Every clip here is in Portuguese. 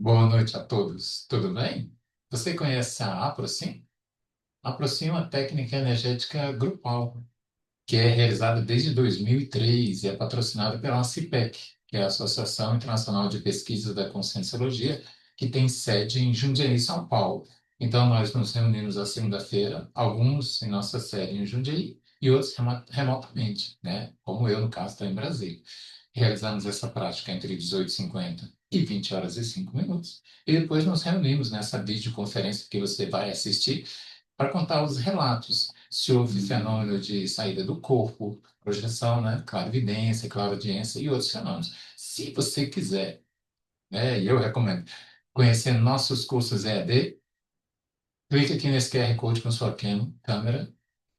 Boa noite a todos. Tudo bem? Você conhece a APROSIM? A APROSIM é uma técnica energética grupal que é realizada desde 2003 e é patrocinada pela ACIPEC, que é a Associação Internacional de Pesquisa da Conscienciologia, que tem sede em Jundiaí, São Paulo. Então, nós nos reunimos à segunda-feira, alguns em nossa sede em Jundiaí e outros remotamente, né? Como eu, no caso, estou em Brasília. Realizamos essa prática entre 18h50 e 20 horas e 5 minutos. E depois nos reunimos nessa videoconferência que você vai assistir para contar os relatos, se houve fenômeno de saída do corpo, projeção, né, clarividência, clareaudiência e outros fenômenos. Se você quiser, né, e eu recomendo, conhecer nossos cursos EAD, clique aqui nesse QR Code com sua câmera,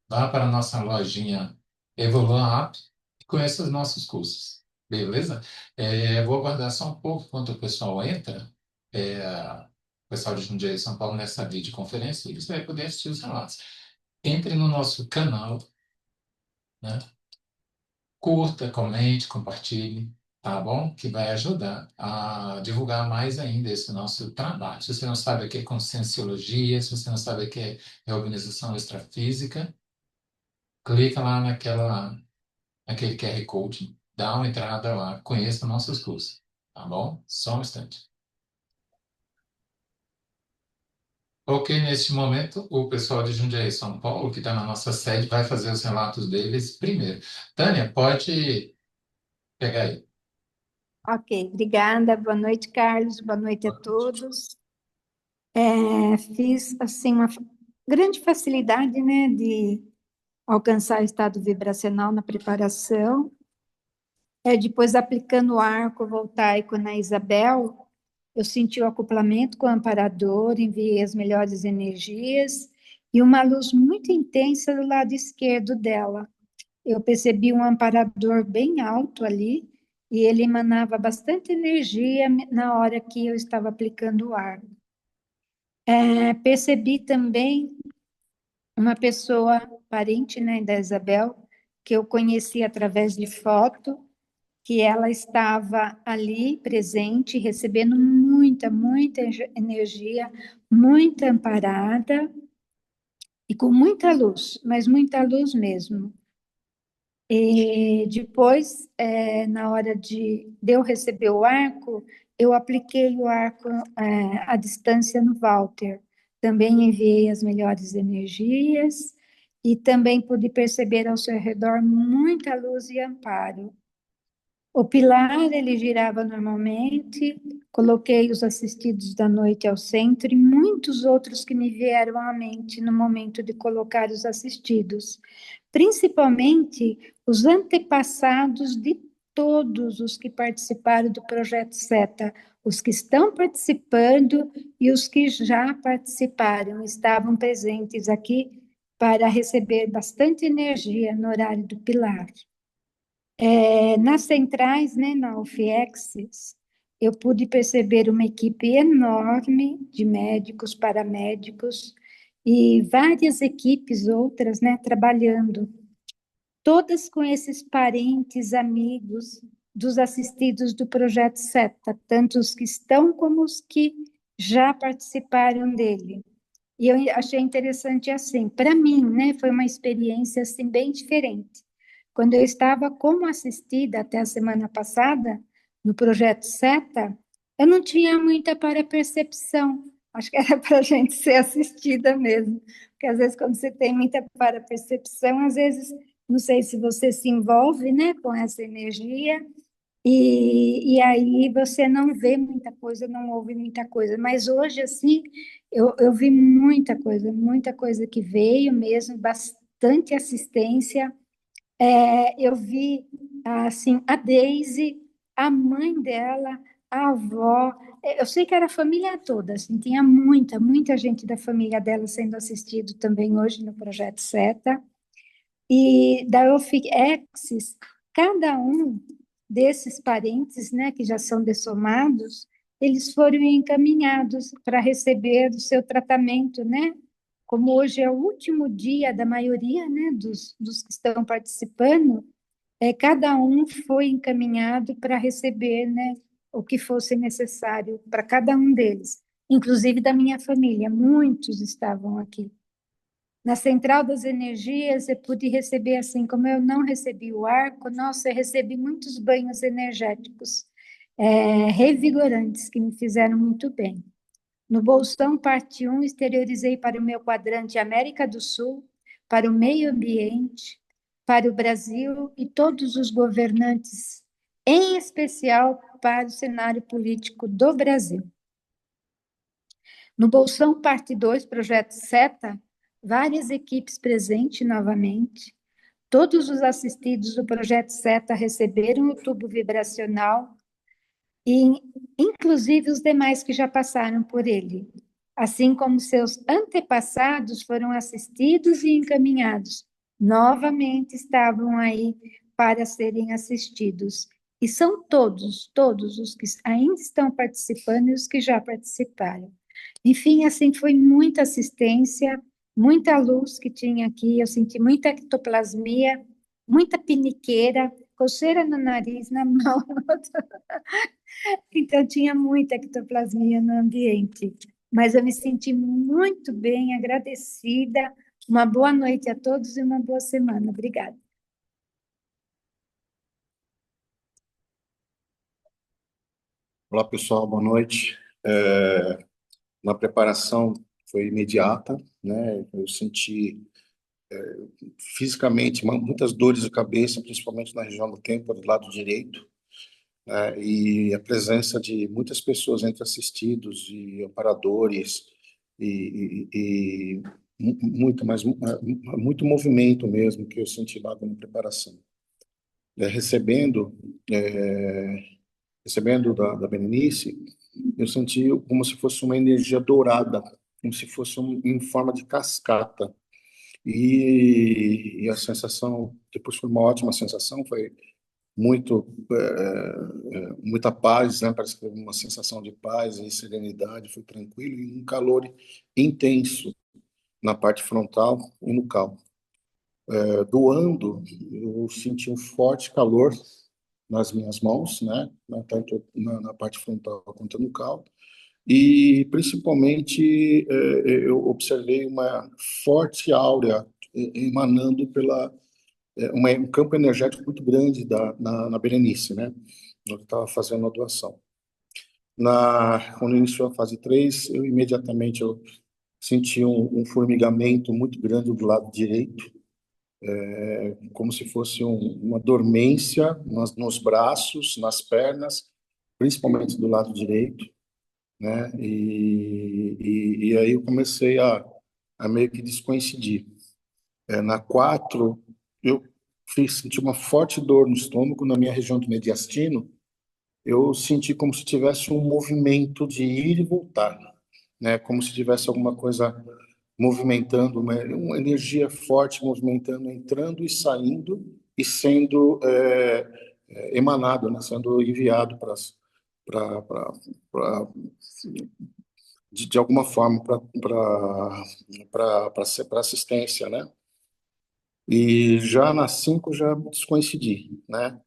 vá para a nossa lojinha Evoluan App e conheça os nossos cursos. Beleza? Vou aguardar só um pouco enquanto o pessoal entra, o pessoal de Jundiaí, São Paulo, nessa videoconferência, e você vai poder assistir os relatos. Entre no nosso canal, né? Curta, comente, compartilhe, tá bom? Que vai ajudar a divulgar mais ainda esse nosso trabalho. Se você não sabe o que é conscienciologia, se você não sabe o que é reorganização extrafísica, clica lá naquele QR Code, dá uma entrada lá, conheça nossos cursos, tá bom? Só um instante. Ok, neste momento, o pessoal de Jundiaí, São Paulo, que está na nossa sede, vai fazer os relatos deles primeiro. Tânia, pode pegar aí. Ok, obrigada. Boa noite, Carlos. Boa noite a todos. Fiz assim uma grande facilidade, né, de alcançar o estado vibracional na preparação. Depois aplicando o arco voltaico na Isabel, eu senti o acoplamento com o amparador, enviei as melhores energias e uma luz muito intensa do lado esquerdo dela. Eu percebi um amparador bem alto ali e ele emanava bastante energia na hora que eu estava aplicando o ar. Percebi também uma pessoa parente, né, da Isabel, que eu conheci através de foto, que ela estava ali presente, recebendo muita energia, muita amparada e com muita luz, mas muita luz mesmo. E depois, na hora de eu receber o arco, eu apliquei o arco, à distância no Walter. Também enviei as melhores energias e também pude perceber ao seu redor muita luz e amparo. O pilar, ele girava normalmente, coloquei os assistidos da noite ao centro e muitos outros que me vieram à mente no momento de colocar os assistidos, principalmente os antepassados de todos os que participaram do projeto SETA, os que estão participando e os que já participaram, estavam presentes aqui para receber bastante energia no horário do pilar. Nas centrais, né, na UFIEX, eu pude perceber uma equipe enorme de médicos, paramédicos e várias equipes outras, né, trabalhando, todas com esses parentes, amigos dos assistidos do projeto SETA, tanto os que estão como os que já participaram dele. E eu achei interessante assim, para mim, né, foi uma experiência assim bem diferente. Quando eu estava como assistida até a semana passada no projeto SETA, eu não tinha muita para-percepção. Acho que era para a gente ser assistida mesmo, porque às vezes quando você tem muita para-percepção, às vezes não sei se você se envolve, né, com essa energia e aí você não vê muita coisa, não ouve muita coisa. Mas hoje, assim, eu vi muita coisa que veio mesmo, bastante assistência. Eu vi, assim, a Daisy, a mãe dela, a avó. Eu sei que era a família toda, assim, tinha muita gente da família dela sendo assistido também hoje no Projeto SETA. E da Ofixes, cada um desses parentes, né, que já são dessomados, eles foram encaminhados para receber o seu tratamento, né? Como hoje é o último dia da maioria, né, dos que estão participando, cada um foi encaminhado para receber, né, o que fosse necessário para cada um deles, inclusive da minha família. Muitos estavam aqui. Na Central das Energias, eu pude receber, assim como eu não recebi o arco, nossa, eu recebi muitos banhos energéticos, revigorantes, que me fizeram muito bem. No Bolsão, parte 1, exteriorizei para o meu quadrante América do Sul, para o meio ambiente, para o Brasil e todos os governantes, em especial para o cenário político do Brasil. No Bolsão, parte 2, projeto SETA, várias equipes presentes novamente. Todos os assistidos do projeto SETA receberam o tubo vibracional e, inclusive, os demais que já passaram por ele, assim como seus antepassados foram assistidos e encaminhados, novamente estavam aí para serem assistidos. E são todos os que ainda estão participando e os que já participaram. Enfim, assim, foi muita assistência, muita luz que tinha aqui, eu senti muita ectoplasmia, muita piniqueira, coceira no nariz, na mão, então tinha muita ectoplasmia no ambiente. Mas eu me senti muito bem, agradecida. Uma boa noite a todos e uma boa semana. Obrigada. Olá, pessoal, boa noite. Na preparação foi imediata, né? Eu senti fisicamente muitas dores de cabeça, principalmente na região do templo, do lado direito, né? E a presença de muitas pessoas entre assistidos e amparadores e muito, mas muito movimento mesmo que eu senti lá na preparação. É, recebendo da Berenice, eu senti como se fosse uma energia dourada, como se fosse em forma de cascata. E a sensação, depois foi uma ótima sensação, foi muito, muita paz, né? Parece que foi uma sensação de paz e serenidade, foi tranquilo e um calor intenso na parte frontal e no calmo. Doando, eu senti um forte calor nas minhas mãos, né? Tanto na parte frontal quanto no calmo. E, principalmente, eu observei uma forte áurea emanando um campo energético muito grande na Berenice, né? Eu estava fazendo a doação. Quando iniciou a fase 3, eu senti um formigamento muito grande do lado direito, como se fosse uma dormência nos braços, nas pernas, principalmente do lado direito, né? E aí eu comecei a meio que descoincidir. Na 4, eu senti uma forte dor no estômago, na minha região do mediastino. Eu senti como se tivesse um movimento de ir e voltar, né? Como se tivesse alguma coisa movimentando, uma energia forte movimentando, entrando e saindo e sendo emanado, né? Sendo enviado para de alguma forma para assistência, né? E já na 5 já descoincidi, né?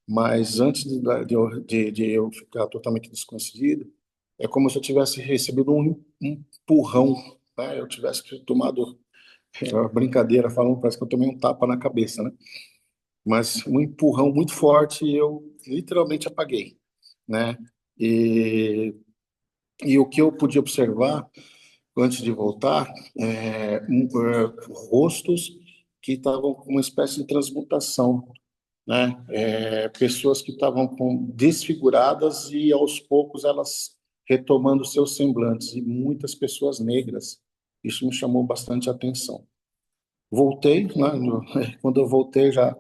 Mas antes de eu ficar totalmente descoincidido, é como se eu tivesse recebido um empurrão, né? Eu tivesse tomado, uma brincadeira falando, parece que eu tomei um tapa na cabeça, né? Mas um empurrão muito forte e eu literalmente apaguei, né? E, e o que eu podia observar antes de voltar, rostos que estavam com uma espécie de transmutação, né? Pessoas que estavam desfiguradas e aos poucos elas retomando seus semblantes e muitas pessoas negras. Isso me chamou bastante atenção. Voltei, né? Quando eu voltei já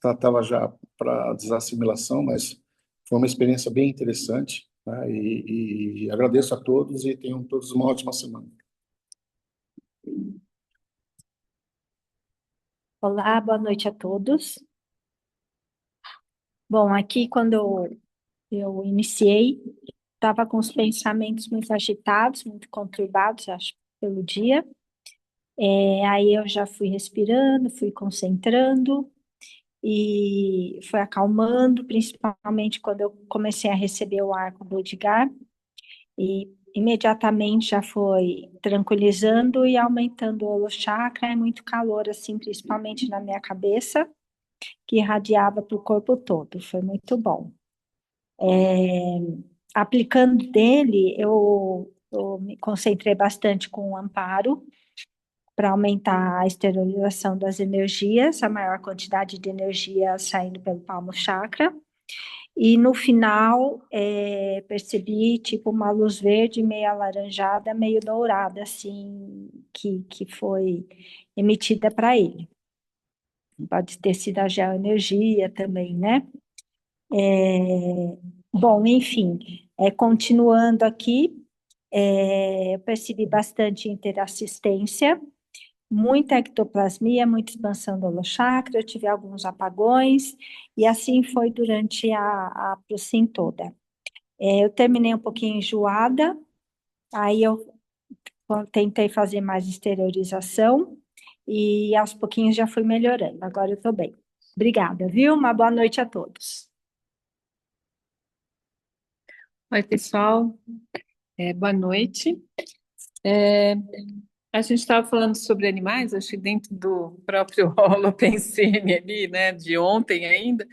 estava já para desassimilação, mas foi uma experiência bem interessante, né? E agradeço a todos e tenham todos uma ótima semana. Olá, boa noite a todos. Bom, aqui quando eu iniciei, estava com os pensamentos muito agitados, muito conturbados, acho, pelo dia. Aí eu já fui respirando, fui concentrando, e foi acalmando, principalmente quando eu comecei a receber o arco do Edgar, e imediatamente já foi tranquilizando e aumentando o holochakra, e muito calor, assim, principalmente na minha cabeça, que irradiava para o corpo todo, foi muito bom. Aplicando dele, eu me concentrei bastante com o amparo, para aumentar a esterilização das energias, a maior quantidade de energia saindo pelo palmo chakra. E no final, percebi tipo uma luz verde, meio alaranjada, meio dourada, assim, que foi emitida para ele. Pode ter sido a geoenergia também, né? Bom, enfim, continuando aqui, eu percebi bastante interassistência, muita ectoplasmia, muita expansão do holochakra, eu tive alguns apagões, e assim foi durante a Procin toda. Eu terminei um pouquinho enjoada, aí eu tentei fazer mais exteriorização, e aos pouquinhos já fui melhorando, agora eu estou bem. Obrigada, viu? Uma boa noite a todos. Oi, pessoal. Boa noite. É, a gente estava falando sobre animais, acho que dentro do próprio Holopensene ali, né, de ontem ainda.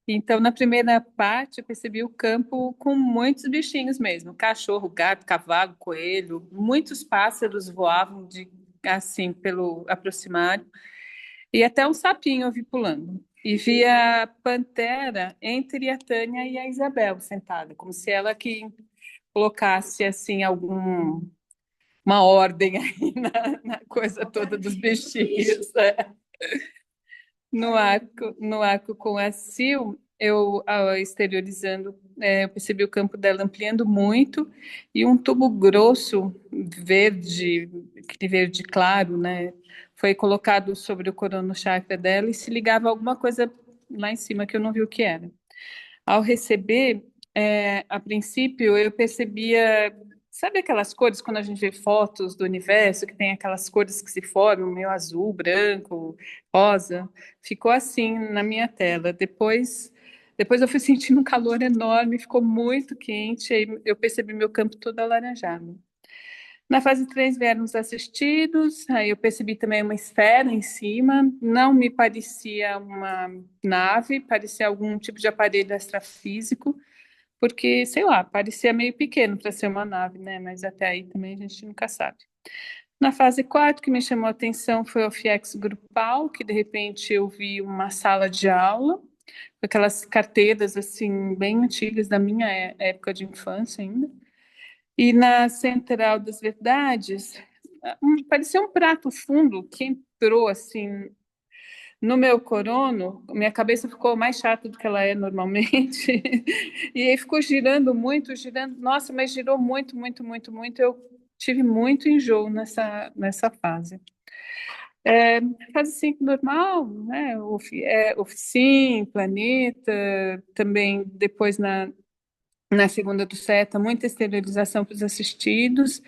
Então, na primeira parte, eu percebi o campo com muitos bichinhos mesmo, cachorro, gato, cavalo, coelho, muitos pássaros voavam assim pelo aproximário e até um sapinho eu vi pulando. E vi a pantera entre a Tânia e a Isabel sentada, como se ela que colocasse assim uma ordem aí na coisa toda dos bichinhos. No arco com a Sil, exteriorizando, eu percebi o campo dela ampliando muito e um tubo grosso, verde, aquele verde claro, né? Foi colocado sobre o corono chakra dela e se ligava a alguma coisa lá em cima que eu não vi o que era. Ao receber, a princípio, eu percebia, sabe aquelas cores quando a gente vê fotos do universo, que tem aquelas cores que se formam, meio azul, branco, rosa? Ficou assim na minha tela. Depois eu fui sentindo um calor enorme, ficou muito quente, aí eu percebi meu campo todo alaranjado. Na fase 3 vieram os assistidos, aí eu percebi também uma esfera em cima, não me parecia uma nave, parecia algum tipo de aparelho extrafísico, porque, sei lá, parecia meio pequeno para ser uma nave, né? Mas até aí também a gente nunca sabe. Na fase 4, o que me chamou a atenção foi o FIEX grupal, que de repente eu vi uma sala de aula, com aquelas carteiras assim, bem antigas da minha época de infância ainda. E na Central das Verdades, parecia um prato fundo que entrou assim no meu corono, minha cabeça ficou mais chata do que ela é normalmente, e aí ficou girando muito, girando, nossa, mas girou muito, muito, muito, muito, eu tive muito enjoo nessa fase. Fase 5 normal, né, Oficina, Planeta, também depois na segunda do SETA, muita esterilização para os assistidos.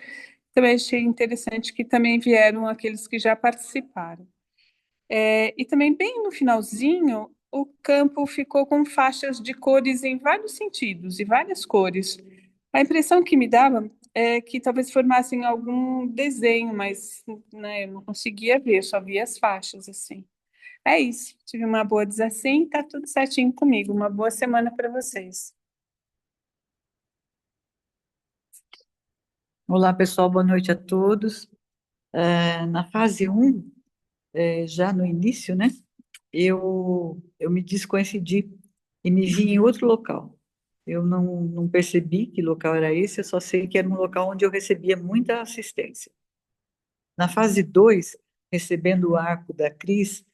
Também achei interessante que também vieram aqueles que já participaram. E também, bem no finalzinho, o campo ficou com faixas de cores em vários sentidos, e várias cores. A impressão que me dava é que talvez formassem algum desenho, mas né, eu não conseguia ver, só via as faixas assim. É isso. Tive uma boa desassim, tá tudo certinho comigo. Uma boa semana para vocês. Olá, pessoal, boa noite a todos. Na fase 1, já no início, né, eu me descoincidi e me vi em outro local. Eu não percebi que local era esse, eu só sei que era um local onde eu recebia muita assistência. Na fase 2, recebendo o arco da Cris,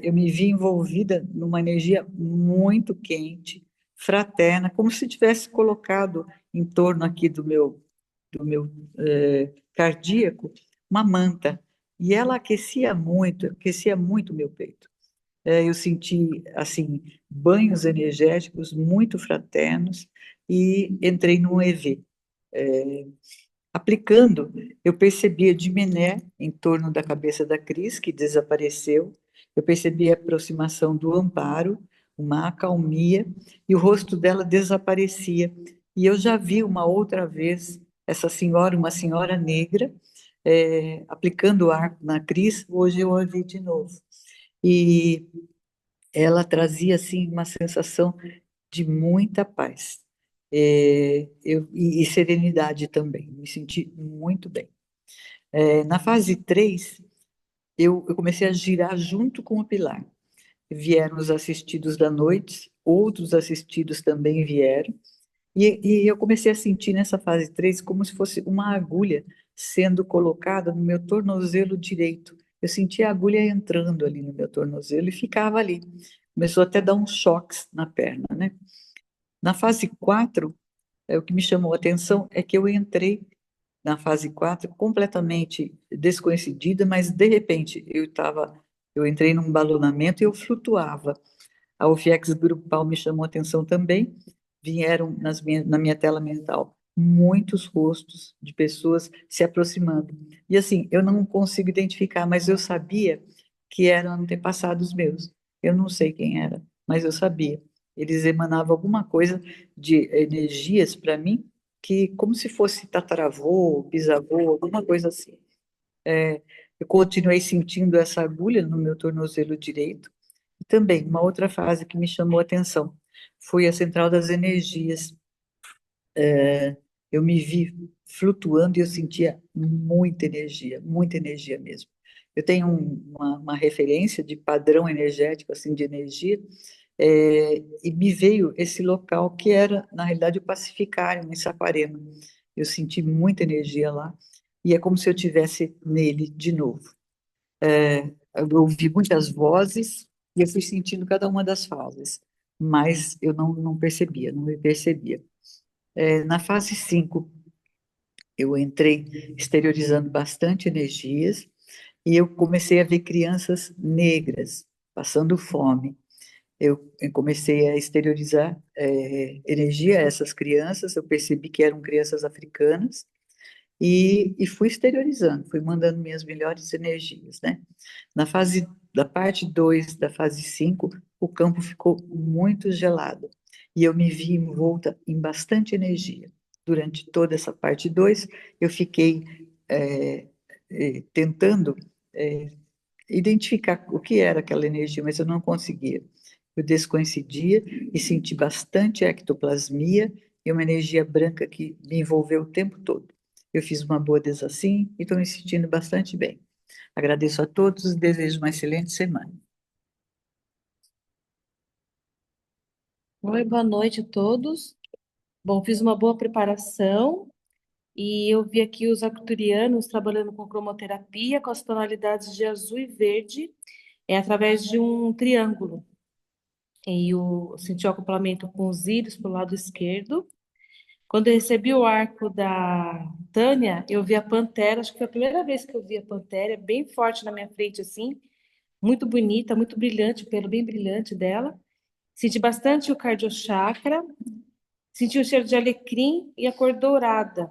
eu me vi envolvida numa energia muito quente, fraterna, como se tivesse colocado em torno aqui do meu cardíaco, uma manta. E ela aquecia muito o meu peito. Eu senti, assim, banhos energéticos muito fraternos e entrei num EV. Aplicando, eu percebi a Diminé em torno da cabeça da Cris, que desapareceu, Eu percebi a aproximação do amparo, uma acalmia, e o rosto dela desaparecia. E eu já vi uma outra vez essa senhora, uma senhora negra, aplicando arco na Cris, hoje eu a vi de novo. E ela trazia, assim, uma sensação de muita paz. E serenidade também, me senti muito bem. Na fase 3, eu comecei a girar junto com o pilar. Vieram os assistidos da noite, outros assistidos também vieram, e eu comecei a sentir nessa fase 3 como se fosse uma agulha sendo colocada no meu tornozelo direito. Eu sentia a agulha entrando ali no meu tornozelo e ficava ali. Começou até a dar uns choques na perna, né? Na fase 4, o que me chamou a atenção é que eu entrei na fase 4 completamente desconhecida, mas de repente eu entrei num balonamento e eu flutuava. A UFIEX grupal me chamou a atenção também. Vieram na minha tela mental muitos rostos de pessoas se aproximando. E assim, eu não consigo identificar, mas eu sabia que eram antepassados meus. Eu não sei quem era, mas eu sabia. Eles emanavam alguma coisa de energias para mim, que como se fosse tataravô, bisavô, alguma coisa assim. Eu continuei sentindo essa agulha no meu tornozelo direito. E também, uma outra fase que me chamou a atenção foi a central das energias. Eu me vi flutuando e eu sentia muita energia mesmo. Eu tenho uma referência de padrão energético, assim, de energia, e me veio esse local que era, na realidade, o Pacificário, em Saquarema. Eu senti muita energia lá, e é como se eu estivesse nele de novo. Eu ouvi muitas vozes e eu fui sentindo cada uma das fases, mas eu não percebia, não me percebia. Na fase 5 eu entrei exteriorizando bastante energias e eu comecei a ver crianças negras passando fome. Eu comecei a exteriorizar energia a essas crianças, eu percebi que eram crianças africanas e fui exteriorizando, fui mandando minhas melhores energias, né? Da parte 2 da fase 5, o campo ficou muito gelado e eu me vi envolta em bastante energia. Durante toda essa parte 2, eu fiquei tentando é, identificar o que era aquela energia, mas eu não conseguia. Eu descoincidia e senti bastante ectoplasmia e uma energia branca que me envolveu o tempo todo. Eu fiz uma boa desassim e estou me sentindo bastante bem. Agradeço a todos e desejo uma excelente semana. Oi, boa noite a todos. Bom, fiz uma boa preparação e eu vi aqui os arcturianos trabalhando com cromoterapia, com as tonalidades de azul e verde, através de um triângulo. E eu senti o acoplamento com os íris para o lado esquerdo. Quando eu recebi o arco da Tânia, eu vi a pantera, acho que foi a primeira vez que eu vi a pantera, bem forte na minha frente, assim, muito bonita, muito brilhante, o pelo bem brilhante dela. Senti bastante o cardiochakra, senti o cheiro de alecrim e a cor dourada.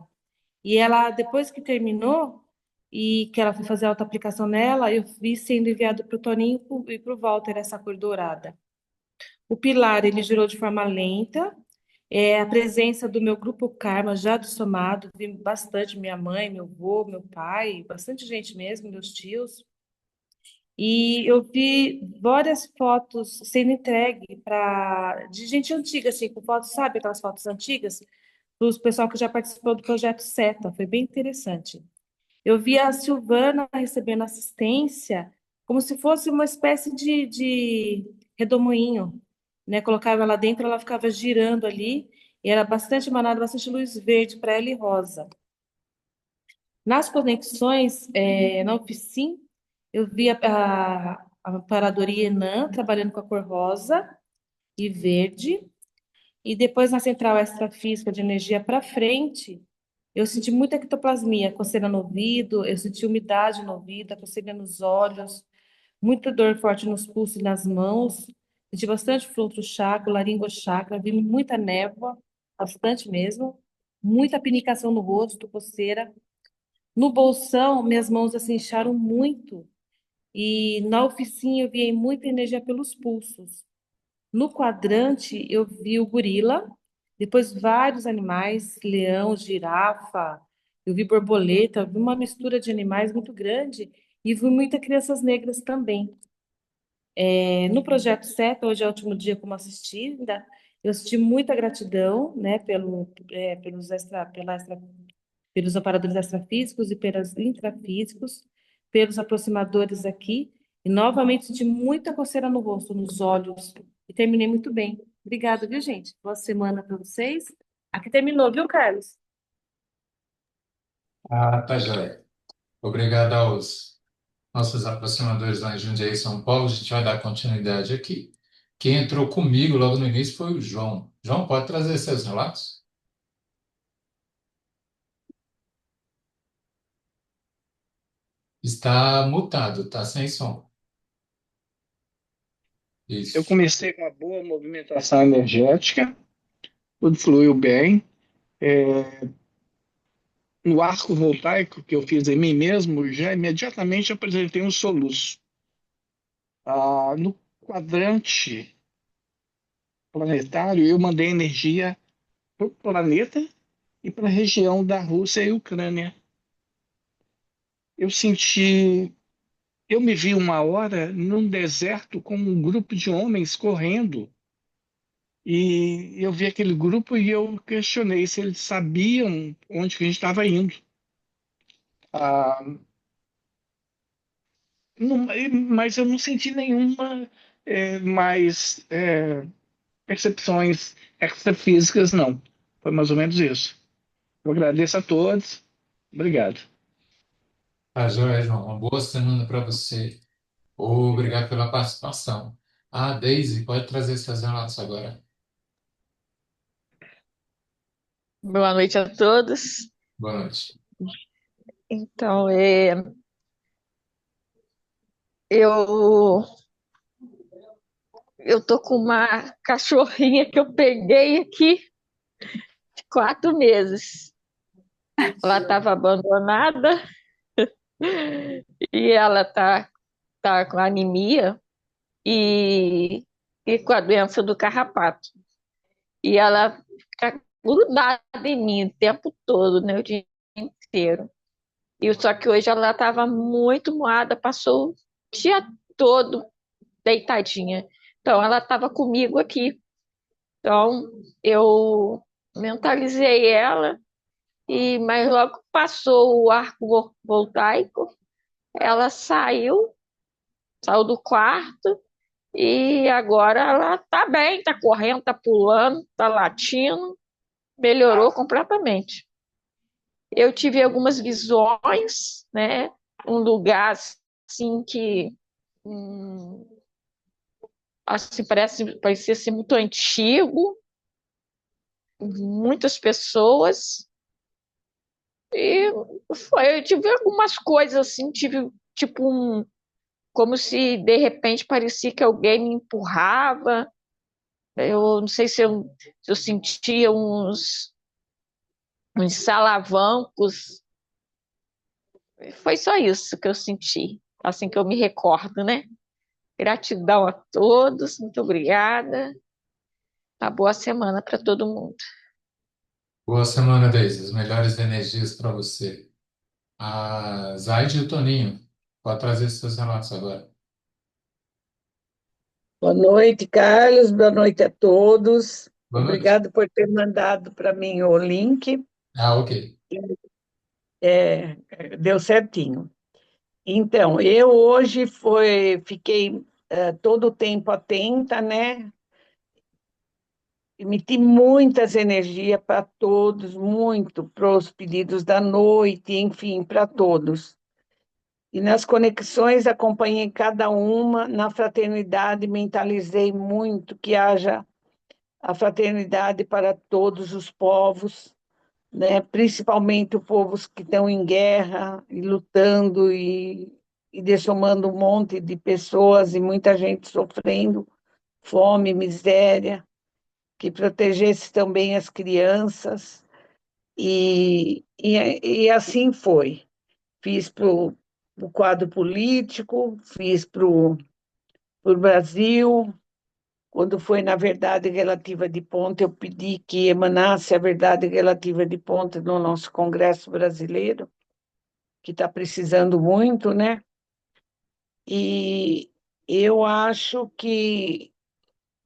E ela, depois que terminou, e que ela foi fazer a autoaplicação nela, eu vi sendo enviado para o Toninho e para o Walter essa cor dourada. O pilar, ele girou de forma lenta. A presença do meu grupo Karma já do somado, vi bastante minha mãe, meu avô, meu pai, bastante gente mesmo, meus tios. E eu vi várias fotos sendo entregue de gente antiga, assim, com fotos, sabe, aquelas fotos antigas, dos pessoal que já participou do projeto SETA, foi bem interessante. Eu vi a Silvana recebendo assistência como se fosse uma espécie de redemoinho, né? Colocava ela dentro, ela ficava girando ali, e era bastante emanada, bastante luz verde para ela e rosa. Nas conexões, na oficina, eu vi a amparadoria Enan trabalhando com a cor rosa e verde, e depois na central extrafísica de energia para frente, eu senti muita ectoplasmia, coceira no ouvido, eu senti umidade no ouvido, coceira nos olhos, muita dor forte nos pulsos e nas mãos, senti bastante fluxo chakra, laringochakra, vi muita névoa, bastante mesmo, muita pinicação no rosto, coceira. No bolsão, minhas mãos assim incharam muito E na oficina eu vi muita energia pelos pulsos. No quadrante eu vi o gorila, depois vários animais, leão, girafa, eu vi borboleta, eu vi uma mistura de animais muito grande e vi muitas crianças negras também. No projeto CETA, hoje é o último dia como assistida, eu senti muita gratidão, né, pelos amparadores extrafísicos e pelos intrafísicos, pelos aproximadores aqui, e novamente senti muita coceira no rosto, nos olhos, e terminei muito bem. Obrigada, viu, gente? Boa semana para vocês. Aqui terminou, viu, Carlos? Ah, tá joia. Obrigado aos nossos aproximadores lá em Jundiaí, São Paulo. A gente vai dar continuidade aqui. Quem entrou comigo logo no início foi o João. João, pode trazer seus relatos? Está mutado, está sem som. Eu Isso. comecei com uma boa movimentação energética, tudo fluiu bem. No arco voltaico que eu fiz em mim mesmo, já imediatamente apresentei um soluço. No quadrante planetário, eu mandei energia para o planeta e para a região da Rússia e Ucrânia. Eu senti, eu me vi uma hora num deserto com um grupo de homens correndo. E eu vi aquele grupo e eu questionei se eles sabiam onde que a gente estava indo. Ah, mas eu não senti nenhuma mais percepções extrafísicas, não. Foi mais ou menos isso. Eu agradeço a todos. Obrigado. Tá joia, João. Uma boa semana para você. Obrigado pela participação. Ah, Daisy, pode trazer seus relatos agora. Boa noite a todos. Boa noite. Então, eu eu tô com uma cachorrinha que eu peguei aqui de 4 meses. Ela estava abandonada e ela tá com anemia e com a doença do carrapato. E ela fica grudada em mim o tempo todo, né, o dia inteiro. E só que hoje ela estava muito moada, passou o dia todo deitadinha. Então, ela estava comigo aqui. Então, eu mentalizei ela, mas logo passou o arco voltaico, ela saiu do quarto e agora ela está bem, está correndo, está pulando, está latindo, melhorou completamente. Eu tive algumas visões, né? Um lugar assim que hum, assim, parecia ser muito antigo, muitas pessoas, e eu tive algumas coisas assim, tive tipo como se de repente parecia que alguém me empurrava, eu não sei se eu sentia uns salavancos, foi só isso que eu senti, assim que eu me recordo, né? Gratidão a todos, muito obrigada, uma boa semana para todo mundo. Boa semana, Daisy. As melhores energias para você. A Zaide e o Toninho, pode trazer seus relatos agora. Boa noite, Carlos. Boa noite a todos. Boa noite. Obrigado por ter mandado para mim o link. Ah, ok. Deu certinho. Então, eu hoje fiquei todo o tempo atenta, né? Emiti muitas energias para todos, muito para os pedidos da noite, enfim, para todos. E nas conexões acompanhei cada uma, na fraternidade mentalizei muito que haja a fraternidade para todos os povos, né? Principalmente os povos que estão em guerra e lutando e dessomando um monte de pessoas e muita gente sofrendo fome, miséria, que protegesse também as crianças. E assim foi. Fiz o quadro político, fiz para o Brasil. Quando foi na verdade relativa de ponta, eu pedi que emanasse a verdade relativa de ponta no nosso Congresso brasileiro, que está precisando muito, né? E eu acho que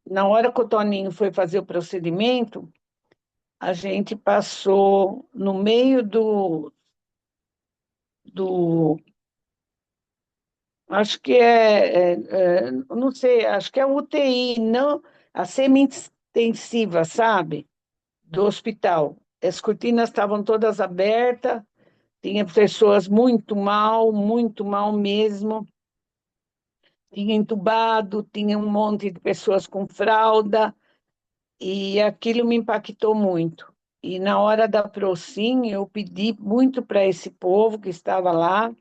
na hora que o Toninho foi fazer o procedimento, a gente passou no meio do acho que não sei, acho que é UTI, não, a semi-intensiva, sabe? Do hospital. As cortinas estavam todas abertas, tinha pessoas muito mal mesmo. Tinha entubado, tinha um monte de pessoas com fralda, e aquilo me impactou muito. E na hora da Procin, eu pedi muito para esse povo que estava lá,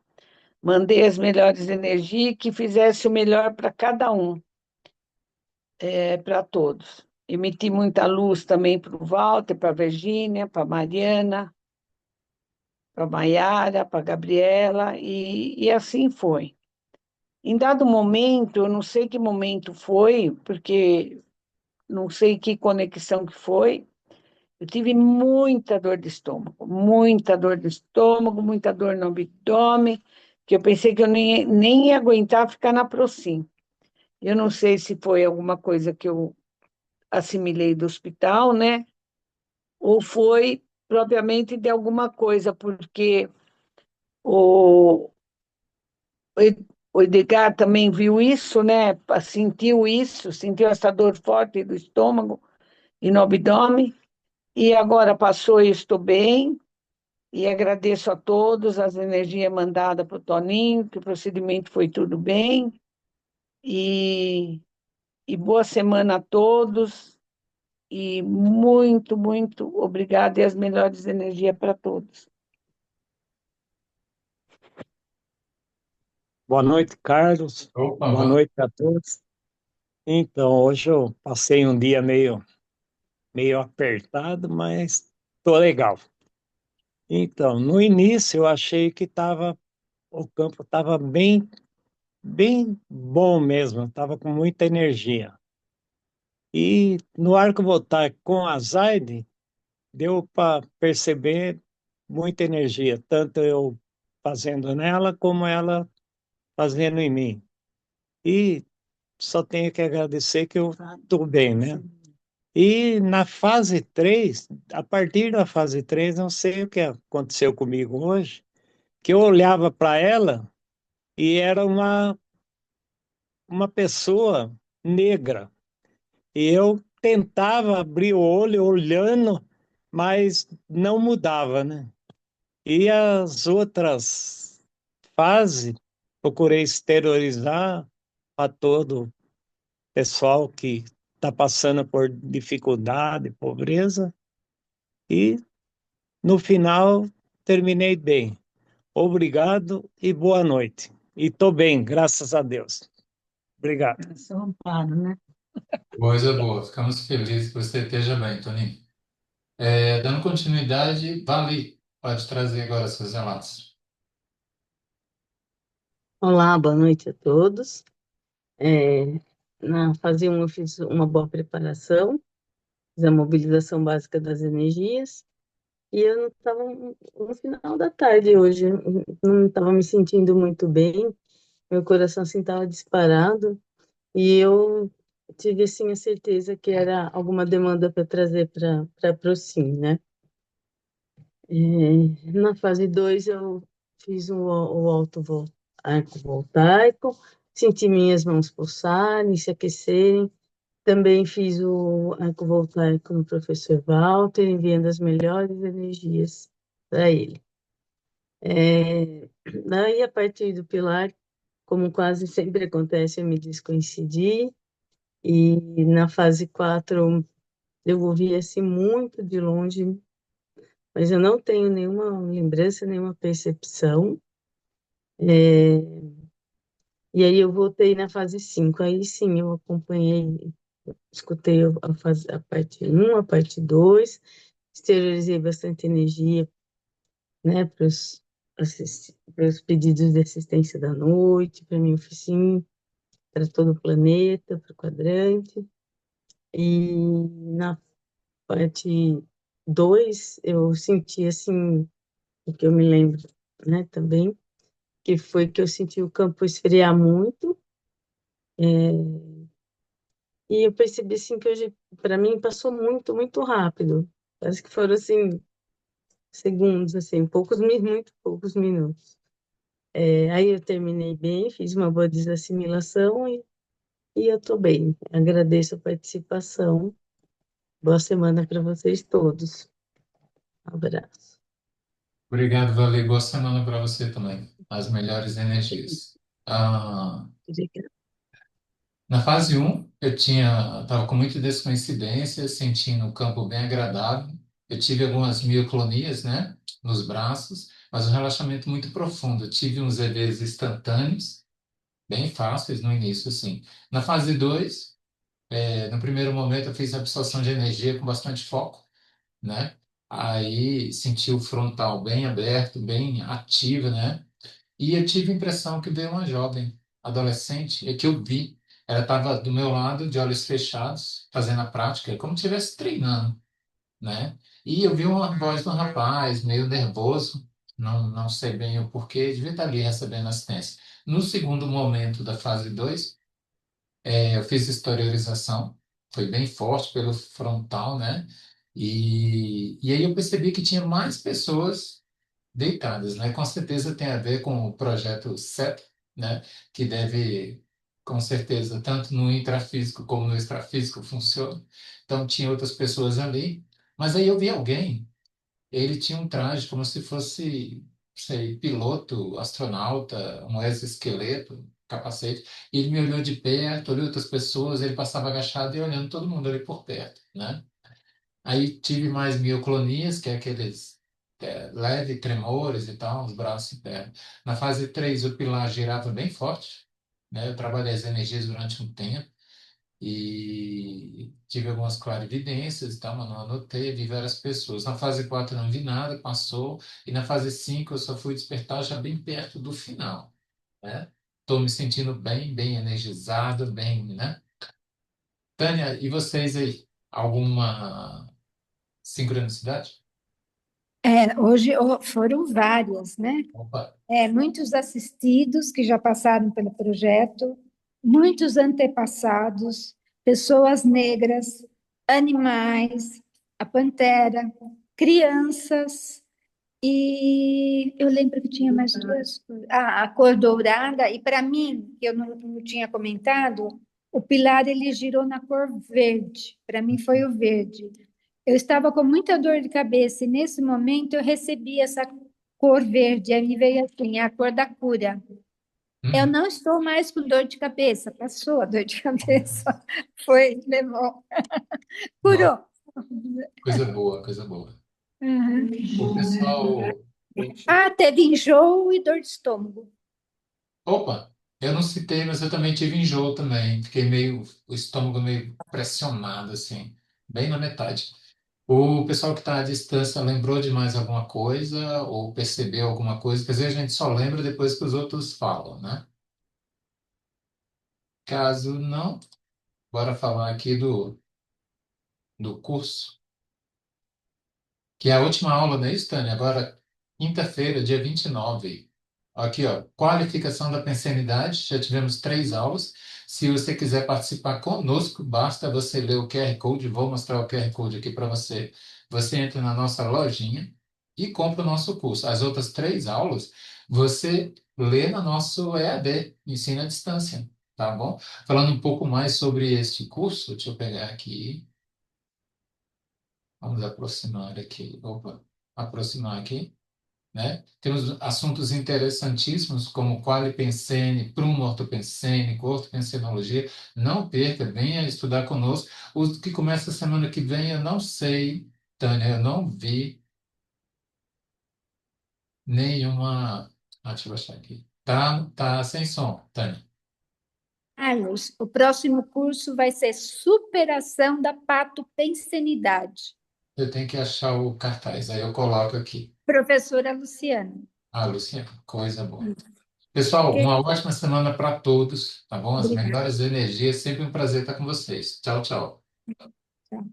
mandei as melhores energias, que fizesse o melhor para cada um, para todos. Emiti muita luz também para o Walter, para a Virgínia, para a Mariana, para a Maiara, para a Gabriela, e assim foi. Em dado momento, eu não sei que momento foi, porque não sei que conexão que foi, eu tive muita dor de estômago, muita dor no abdômen, que eu pensei que eu nem ia aguentar ficar na Procin. Eu não sei se foi alguma coisa que eu assimilei do hospital, né? Ou foi propriamente de alguma coisa, porque o, o Edgar também viu isso, né? Sentiu isso, sentiu essa dor forte do estômago e no abdômen, e agora passou e estou bem, e agradeço a todos as energias mandadas para o Toninho, que o procedimento foi tudo bem, e, e boa semana a todos, e muito obrigada e as melhores energias para todos. Boa noite, Carlos. Opa, Boa noite a todos. Então, hoje eu passei um dia meio apertado, mas tô legal. Então, no início eu achei que o campo estava bem bom mesmo, estava com muita energia. E no arco voltaico com a Zaide, deu para perceber muita energia, tanto eu fazendo nela como ela fazendo em mim. E só tenho que agradecer que eu estou bem, né? E na fase 3, a partir da fase 3, não sei o que aconteceu comigo hoje, que eu olhava para ela e era uma pessoa negra. E eu tentava abrir o olho olhando, mas não mudava, né? E as outras fases, procurei exteriorizar a todo pessoal que está passando por dificuldade, pobreza, e no final terminei bem. Obrigado e boa noite. E estou bem, graças a Deus. Obrigado. É só um amparo, né? coisa boa. Ficamos felizes que você esteja bem, Toninho. Dando continuidade, Vale, pode trazer agora seus relatos. Olá, boa noite a todos. Na fase 1 eu fiz uma boa preparação, fiz a mobilização básica das energias, e eu estava no final da tarde hoje, eu não estava me sentindo muito bem, meu coração assim estava disparado, e eu tive assim a certeza que era alguma demanda para trazer para a Procin, né? Na fase 2 eu fiz o arco voltaico, senti minhas mãos pulsarem, se aquecerem. Também fiz o arco voltaico no professor Walter, enviando as melhores energias para ele. Daí, a partir do pilar, como quase sempre acontece, eu me descoincidi. E na fase 4 eu ouvi assim muito de longe, mas eu não tenho nenhuma lembrança, nenhuma percepção. E aí eu voltei na fase 5. Aí sim, eu acompanhei, escutei a parte 1, a parte 2, exteriorizei bastante energia, né, para os pedidos de assistência da noite, para minha oficina, para todo o planeta, para o quadrante. E na parte 2 eu senti assim, o que eu me lembro, né, também, que foi que eu senti o campo esfriar muito, e eu percebi assim que hoje, para mim, passou muito, muito rápido. Parece que foram assim segundos, assim, muito poucos minutos. Aí eu terminei bem, fiz uma boa desassimilação e eu estou bem. Agradeço a participação. Boa semana para vocês todos. Um abraço. Obrigado, Vale. Boa semana para você também. As melhores energias. Ah, Obrigada. na fase um eu estava com muita descoincidência, sentindo o campo bem agradável. Eu tive algumas mioclonias, né, nos braços, mas um relaxamento muito profundo. Eu tive uns EVs instantâneos, bem fáceis no início, assim. Na fase 2 no primeiro momento eu fiz absorção de energia com bastante foco, né? Aí senti o frontal bem aberto, bem ativo, né? E eu tive a impressão que veio uma jovem, adolescente, e que eu vi. Ela estava do meu lado, de olhos fechados, fazendo a prática, como se estivesse treinando, né? E eu vi uma voz do rapaz, meio nervoso, não sei bem o porquê, devia estar ali recebendo assistência. No segundo momento da fase 2 eu fiz exteriorização, foi bem forte pelo frontal, né? E aí eu percebi que tinha mais pessoas deitadas, né? Com certeza tem a ver com o projeto CEP, né? Que deve, com certeza, tanto no intrafísico como no extrafísico funciona. Então tinha outras pessoas ali, mas aí eu vi alguém, ele tinha um traje como se fosse, sei, piloto, astronauta, um exoesqueleto, capacete, e ele me olhou de perto, olhou outras pessoas, ele passava agachado e olhando todo mundo ali por perto, né? Aí tive mais mioclonias, que é aqueles leve tremores e tal, os braços internos. Na fase 3 o pilar girava bem forte, né? Eu trabalhei as energias durante um tempo e tive algumas clarividências e tal, mas não anotei, vi várias pessoas. Na fase 4 não vi nada, passou, e na fase 5 eu só fui despertar já bem perto do final, né? Estou me sentindo bem, bem energizado, bem, né? Tânia, e vocês aí? Alguma sincronicidade? Hoje foram várias, né? Opa, Muitos assistidos que já passaram pelo projeto, muitos antepassados, pessoas negras, animais, a pantera, crianças, e eu lembro que tinha mais duas. A cor dourada, e para mim, que eu não tinha comentado, o pilar ele girou na cor verde. Para mim foi o verde. Eu estava com muita dor de cabeça e nesse momento eu recebi essa cor verde. Aí me veio assim, a cor da cura. Eu não estou mais com dor de cabeça, passou a dor de cabeça. Foi, levou, nossa, curou. coisa boa, coisa boa. Uhum. O pessoal. Teve enjoo e dor de estômago. Opa, eu não citei, mas eu também tive enjoo também. Fiquei meio, o estômago meio pressionado, assim, bem na metade. O pessoal que está à distância lembrou de mais alguma coisa ou percebeu alguma coisa? Quer dizer, a gente só lembra depois que os outros falam, né? Caso não, bora falar aqui do curso, que é a última aula, não é isso, Tânia? Agora, quinta-feira, dia 29. Aqui, ó, qualificação da pensanidade, já tivemos 3 aulas. Se você quiser participar conosco, basta você ler o QR Code, vou mostrar o QR Code aqui para você. Você entra na nossa lojinha e compra o nosso curso. As outras 3 aulas, você lê no nosso EAD, Ensino à Distância, tá bom? Falando um pouco mais sobre este curso, deixa eu pegar aqui. Vamos aproximar aqui. Opa, aproximar aqui, né? Temos assuntos interessantíssimos como quali pensene, prumo ortopensênico, ortopensenologia. Não perca, venha estudar conosco. O que começa semana que vem, eu não sei, Tânia, eu não vi nenhuma. Deixa eu baixar aqui. Tá sem som, Tânia. Carlos, o próximo curso vai ser superação da patopensenidade. Eu tenho que achar o cartaz, aí eu coloco aqui. Professora Luciana. Ah, Luciana, coisa boa. Pessoal, uma ótima semana para todos, tá bom? As Obrigada. melhores energias, sempre um prazer estar com vocês. Tchau, tchau. Tchau.